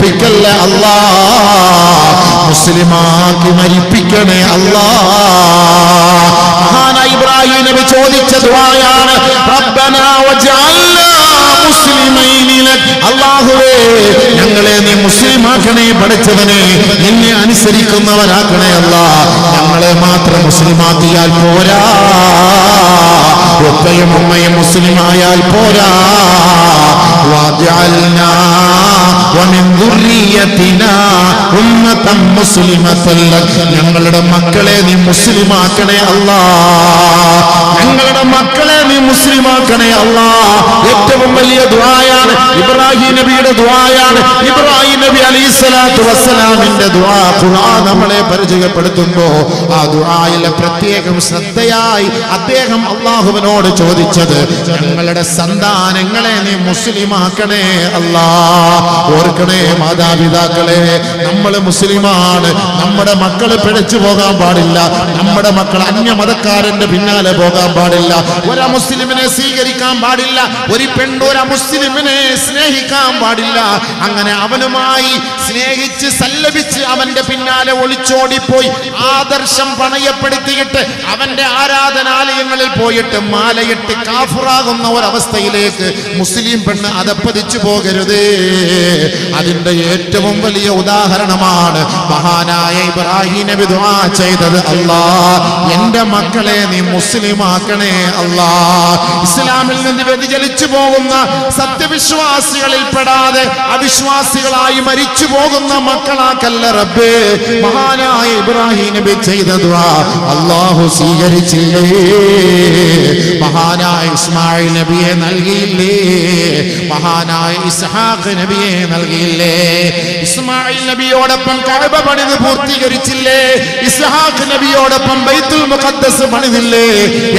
മരിപ്പിക്കല്ലേ അല്ലാ, മുസ്ലിമാക്കി മരിപ്പിക്കണേ അല്ലാ. മഹാനായ ഇബ്രാഹിം നബി ചോദിച്ച ദുആയാണ് റബ്ബനാ വജഅൽനാ മുസ്ലിമൈനി ലക. അല്ലാഹുവേ, ഞങ്ങളെ നീ മുസ്ലിമാക്കണേ, പഠിച്ചവനെ നിന്നെ അനുസരിക്കുന്നവരാക്കണേ അല്ലാ. ഞങ്ങളെ മാത്രം മുസ്ലിമാക്കിയാൽ പോരാ, ഉപ്പയും ഉമ്മയും മുസ്ലിമായാൽ പോരാ. വജഅൽനാ വമിൻ ദുർരിയതിനാ ഉമ്മതൻ മുസ്ലിമതൻ ലക. ഞങ്ങളുടെ മക്കളെ നീ മുസ്ലിമാക്കണേ അല്ലാ, ഞങ്ങളുടെ മക്കളെ നീ മുസ്ലിമാക്കണേ അല്ലാ. ഏറ്റവും വലിയ ദുആയാണ് ഇബ്രാഹിം നബിയുടെ ദുആയാണ്. ഇബ്രാഹിം നബി അലൈഹിസ്സലാത്തു വസ്സലാമിന്റെ ദുആ ഖുർആൻ നമ്മളെ പരിചയപ്പെടുത്തുമ്പോൾ ആ ദുആയിലെ പ്രത്യേകം ശ്രദ്ധയായി അദ്ദേഹം അല്ലാഹുവിനോട് ചോദിച്ചത്, ഞങ്ങളുടെ സന്താനങ്ങളെ നീ മുസ്ലിമാക്കണേ അല്ലാ. ഓർക്കണേ മാതാപിതാക്കളെ, നമ്മൾ മുസ്ലിമാണ്. നമ്മുടെ മക്കൾ പിഴച്ചു പോകാൻ പാടില്ല, നമ്മുടെ മക്കൾ അന്യമതക്കാരന്റെ പിന്നാലെ പോകാൻ പാടില്ല, ഒരു മുസ്ലിമിനെ സ്വീകരിക്കാൻ പാടില്ല, ഒരു പെണ്ണൊരു മുസ്ലിമിനെ സ്നേഹിക്കാൻ പാടില്ല. അങ്ങനെ അവനുമായി സ്നേഹിച്ച് സല്ലപിച്ച് അവന്റെ പിന്നാലെ ഒളിച്ചോടിപ്പോയി ആദർശം പണയപ്പെടുത്തിയിട്ട് അവന്റെ ആരാധനാലയങ്ങളിൽ പോയിട്ട് മാലയിട്ട് കാഫിറാകുന്ന ഒരവസ്ഥയിലേക്ക് മുസ്ലിം പെണ്ണ് അതപ്പതിച്ചു പോകരുതേ. അതിന്റെ ഏറ്റവും വലിയ ഉദാഹരണമാണ് മഹാനായ ഇബ്രാഹിം നബി ദുആ ചെയ്തത്, അല്ലാ എന്റെ മക്കളെ നീ മുസ്ലിമാക്കണേ അല്ലാ. ഇസ്ലാമിൽ നിന്ന് വ്യതിചലിച്ചു പോകുന്ന സത്യവിശ്വാസികളിൽ പെടാതെ അവിശ്വാസികളായി മരിച്ചു പോകുന്ന മക്കളാക്കല്ല റബ്ബേ. മഹാനായ ഇബ്രാഹിം നബി ചെയ്ത ദുആ അല്ലാഹു സ്വീകരിച്ചില്ലേ? മഹാനായ ഇസ്മായിൽ നബിയെ നൽകിയില്ലേ? മഹാനായ ഇസ്ഹാഖ് നബിയെ നൽകിയില്ലേ? ഇസ്മായിൽ നബിയോടൊപ്പം കഅബ പണിത് പൂർത്തീകരിച്ചില്ലേ? ഇസ്ഹാഖ് നബിയോടൊപ്പം ബൈത്തുൽ മുഖദ്ദസ് പണിതില്ലേ?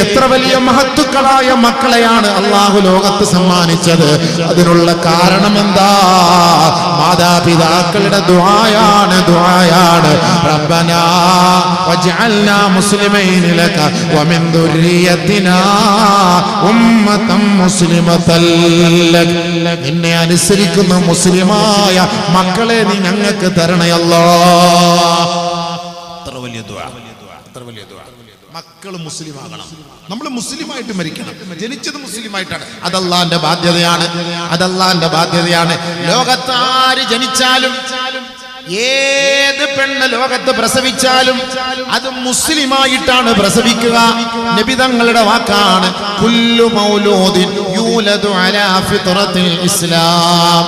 എത്ര വലിയ മഹത്തുക്കളായ മക്കളെയാണ് അല്ലാഹു ലോകത്ത് സമ്മാനിച്ചത്. അതിനുള്ള കാരണം എന്താ? മാതാപിതാക്കളുടെ ദുആയാണ്, ദുആയാണ്. റബ്ബനാ വജ്അൽനാ മുസ്ലിമൈനി ലക വമിൻ ദുർരിയതിനാ ഉമ്മതൻ മുസ്ലിമതൻ ലക. നിന്നെ അനുസരിക്കുന്ന മുസ്ലിമായ മക്കളെ നീ ഞങ്ങൾക്ക് തരണേ അല്ലാഹ്. അത്ര വലിയ ദുആ, അത്ര വലിയ ദുആ. മക്കൾ മുസ്ലിമാകണം, നമ്മൾ മുസ്ലിമായിട്ട് മരിക്കണം. ജനിച്ചത് മുസ്ലിമായിട്ടാണ്, അത് അല്ലാഹുവിന്റെ ബാധ്യതയാണ്, അത് അല്ലാഹുവിന്റെ ബാധ്യതയാണ്. ലോകത്ത് ആര് ജനിച്ചാലും ഏത് പെണ്ണ് ലോകത്ത് പ്രസവിച്ചാലും അത് മുസ്ലിമായിട്ടാണ് പ്രസവിക്കുക. നബി തങ്ങളുടെ വാക്കാണ്, കുല്ലു മൗലൂദിൻ യൂലദു അലാ ഫിത്രത്തിൽ ഇസ്ലാം.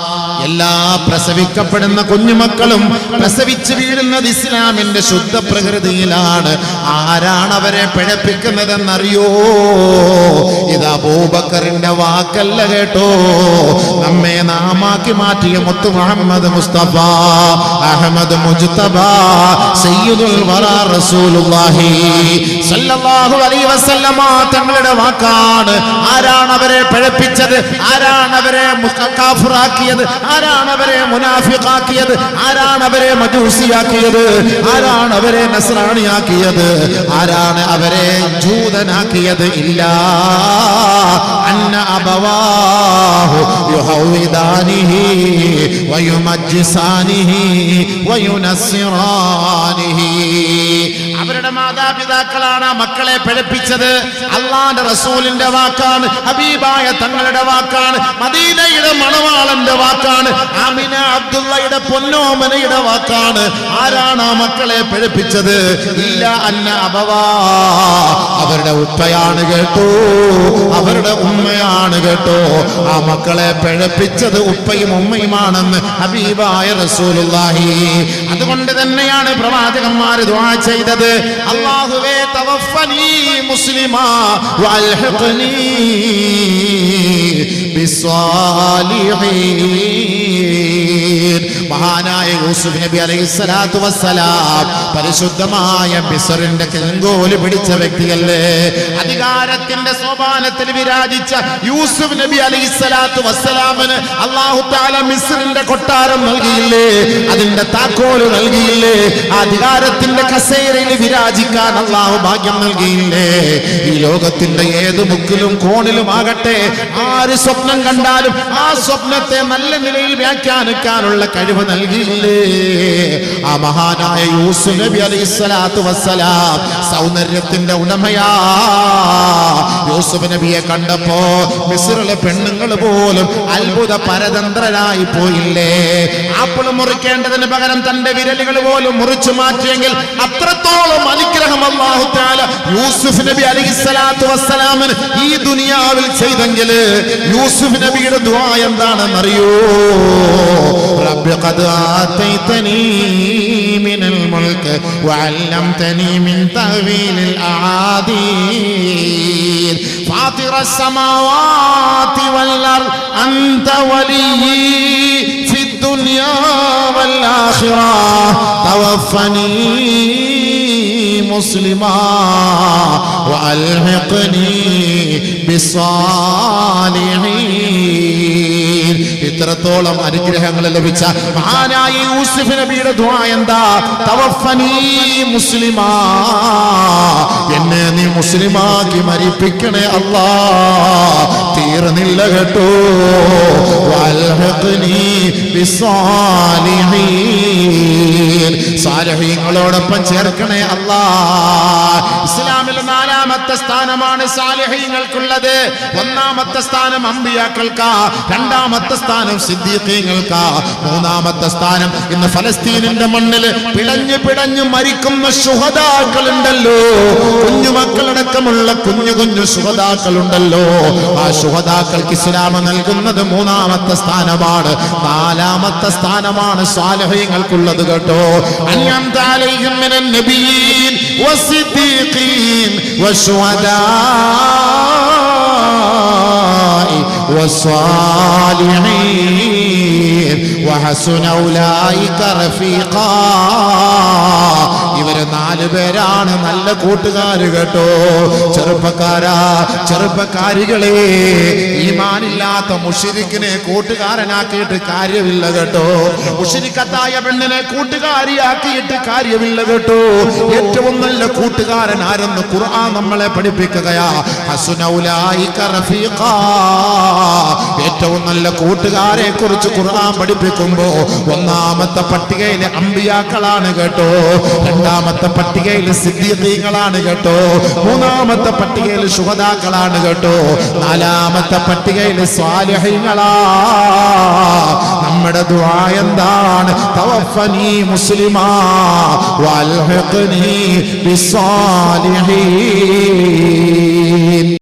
എല്ലാ പ്രസവിക്കപ്പെടുന്ന കുഞ്ഞുമക്കളും പ്രസവിച്ച് വീഴുന്നത് ഇസ്ലാമിന്റെ ശുദ്ധ പ്രകൃതിയിലാണ്. ആരാണ് അവരെ പിഴപ്പിക്കുന്നതെന്നറിയോ? ഇത് അബൂബക്കറിന്റെ വാക്കല്ല കേട്ടോ, നമ്മെ നാമാക്കി മാറ്റിയ മുത്തു മുഹമ്മദ് മുസ്തഫ അഹ്മദ് മുജ്തബ സയ്യിദുൽ വറാ റസൂലുള്ളാഹി സല്ലല്ലാഹു അലൈഹി വസല്ലമ തങ്ങളുടെ വാക്കാണ്. ആരാണ് അവരെ പിഴപ്പിച്ചത്? ആരാണ് അവരെ കാഫിറാക്കിയത്? ആരാണ് അവരെ മുനാഫിഖാക്കിയത്? ആരാണ് അവരെ മജൂസിയാക്കിയത്? ആരാണ് അവരെ നസ്രാണിയാക്കിയത്? ആരാണ് അവരെ ജൂതനാക്കിയത്? ഇല്ല, അന്ന അബവാഹു യുഹൗദാനിഹി വയുമജ്ജിസാനിഹി വയുനസ്സിറാനിഹി. അവരുടെ മാതാപിതാക്കളാണ് മക്കളെ പിഴപ്പിച്ചത്. അല്ലാഹുവിന്റെ റസൂലിന്റെ വാക്കാണ്, ഹബീബായ തങ്ങളുടെ വാക്കാണ്, മദീനയുടെ മണവാളന്റെ വാക്കാണ്, ആമിന അബ്ദുള്ളയുടെ പൊന്നോമനയുടെ വാക്കാണ്. ആരാണ് ആ മക്കളെ പിഴപ്പിച്ചത്? ഇല്ല, അന്ന അബവാ, അവരുടെ ഉപ്പയാണ് കേട്ടോ, അവരുടെ ഉമ്മയാണ് കേട്ടോ. ആ മക്കളെ പിഴപ്പിച്ചത് ഉപ്പയും ഉമ്മയുമാണെന്ന് ഹബീബായ റസൂലുള്ളാഹി. അതുകൊണ്ട് തന്നെയാണ് പ്രവാചകന്മാർ ദുആ ചെയ്തത്, അല്ലാഹുവേ തവഫനി മുസ്ലിമാ വഅൽഹിഖ്നി ബിസ്സാലിഹീൻ. മഹാനായ യൂസുഫ് നബി അലൈഹിസ്സലാത്തു വസ്സലാം പരിശുദ്ധമായ മിസ്റിന്റെ ചെങ്കോല് പിടിച്ച വ്യക്തിയല്ലേ? അധികാരത്തിന്റെ സോപാനത്തിൽ വിരാജിച്ച യൂസുഫ് നബി അലൈഹിസ്സലാത്തു വസ്സലാമിന് അല്ലാഹു തആല മിസ്റിന്റെ കൊട്ടാരം നൽകിയില്ലേ? അതിന്റെ താക്കോല് നൽകിയില്ലേ? അധികാരത്തിന്റെ കസേരയിൽ വിരാജിക്കാൻ അല്ലാഹു ഭാഗ്യം നൽകിയില്ലേ? ഈ ലോകത്തിന്റെ ഏത് മുക്കിലും കോണിലും ആകട്ടെ, ആര് സ്വപ്നം കണ്ടാലും ആ സ്വപ്നത്തെ നല്ല നിലയിൽ വ്യാഖ്യാനിക്കാനുള്ള കഴിവ് നൽകിയില്ലേ? ആ മഹാനായ യൂസുഫ് നബി അലൈഹിസ്സലാത്തു വസ്സലാം സൗന്ദര്യത്തിന്റെ ഉടമയാ. യൂസുഫ് നബിയെ കണ്ടപ്പോ മിസ്റിലെ പെണ്ണുങ്ങൾ പോലും അത്ഭുത പരതന്ത്രരായി പോയില്ലേ? ആപ്പിൾ മുറിക്കേണ്ടതിന് പകരം തന്റെ വിരലുകൾ പോലും മുറിച്ചു മാറ്റിയെങ്കിൽ അത്രത്തോളം അനുഗ്രഹം അല്ലാഹു തആല യൂസുഫ് നബി അലൈഹിസ്സലാത്തു വസ്സലാമിന് ഈ ദുനിയാവിൽ ചെയ്തെങ്കിൽ യൂസുഫ് നബിയുടെ ദുആ എന്താണെന്നറിയോ? റബ്ബി ഖദ് ആതൈതനീ മിനൽ മുൽക്ക് വഅല്ലംതനീ മിൻ തഅവീലിൽ അഹാദീസ് ഫാത്തിറസ് സമാവാതി വൽ അർദ് അൻത വലിയ്യി ഫിദ് ദുനിയാ വൽ ആഖിറ തവഫനി മുസ്ലിമാ വഅൽഹിഖ്നി ബിസ്സാലിഹീൻ. ഇത്രത്തോളം അനുഗ്രഹങ്ങൾ ലഭിച്ച മഹാനായ യൂസുഫ് നബിയുടെ ദുആ എന്താ? തവഫനി മുസ്ലിമാ, എന്നെ നീ മുസ്ലിമാക്കി മരിപ്പിക്കണേ അല്ലാ. തീർന്നില്ല കേട്ടോ. വഅൽഹിഖ്നി ബിസ്സാലിഹീൻ, സാലിഹീങ്ങളോടൊപ്പം ചേർക്കണേ അല്ലാ. ഇസ്ലാമിൽ 4ാമത്തെ സ്ഥാനമാണ് സാലിഹീങ്ങൾക്കുള്ളത്. 1ാമത്തെ സ്ഥാനം അമ്പിയാക്കൾക്കാ, 2ാമത്തെ സ്ഥാനം സിദ്ദീഖീങ്ങൾക്കാ, 3ാമത്തെ സ്ഥാനം ഇന്ന് ഫലസ്തീനിന്റെ മണ്ണിൽ പിടഞ്ഞു പിടഞ്ഞു മരിക്കുന്ന ശുഹദാക്കളുണ്ടല്ലോ, കുഞ്ഞുമക്കളടക്കമുള്ള കുഞ്ഞു കുഞ്ഞു ശുഹദാക്കളുണ്ടല്ലോ. ആ ശുഹദാക്കൾക്ക് ഇസ്ലാം നൽകുന്നത് 3ാമത്തെ സ്ഥാനമാണ്. 4ാമത്തെ സ്ഥാനമാണ് സാലിഹീങ്ങൾക്കുള്ളത് കേട്ടോ. അൻഅംത അലൈഹിം മിനൻ നബിയ്യീൻ വസ്സിദ്ദീഖീൻ വശുഹദാഇ വസ്സാലിഹീൻ വഹസുന ഉലൈക റഫീഖാ. ഇവര് 4 പേരാണ് നല്ല കൂട്ടുകാര് കേട്ടോ. ചെറുപ്പക്കാരാ, ചെറുപ്പക്കാരികളെ, ഈമാനില്ലാത്ത മുശ്രിക്കിനെ കൂട്ടുകാരനാക്കിയിട്ട് കാര്യമില്ല കേട്ടോ. മുശ്രിക്കത്തായ പെണ്ണിനെ കൂട്ടുകാരിയാക്കിയിട്ട് കാര്യമില്ല കേട്ടോ. ഏറ്റവും നല്ല കൂട്ടുകാരൻ ആരെന്ന് ഖുർആൻ നമ്മളെ പഠിപ്പിക്കുകയാ. ഹസുന ഉലൈക റഫീഖാ. ഏറ്റവും നല്ല കൂട്ടുകാരെ കുറിച്ച് ഖുർആൻ പഠിപ്പിക്കുമ്പോ 1ാമത്തെ പട്ടികയിലെ അമ്പിയാക്കളാണ് കേട്ടോ. 2ാമത്തെ പട്ടികയിൽ സിദ്ദീഖീങ്ങളാണ് കേട്ടോ. 3ാമത്തെ പട്ടികയിൽ ശുഹദാക്കളാണ് കേട്ടോ. 4ാമത്തെ പട്ടികയിൽ സ്വാലിഹീങ്ങളാ. നമ്മുടെ ദുആ എന്താണ്? തവഫനി മുസ്ലിമാ വഅൽഹിഖ്നി ബിസ്സാലിഹീൻ.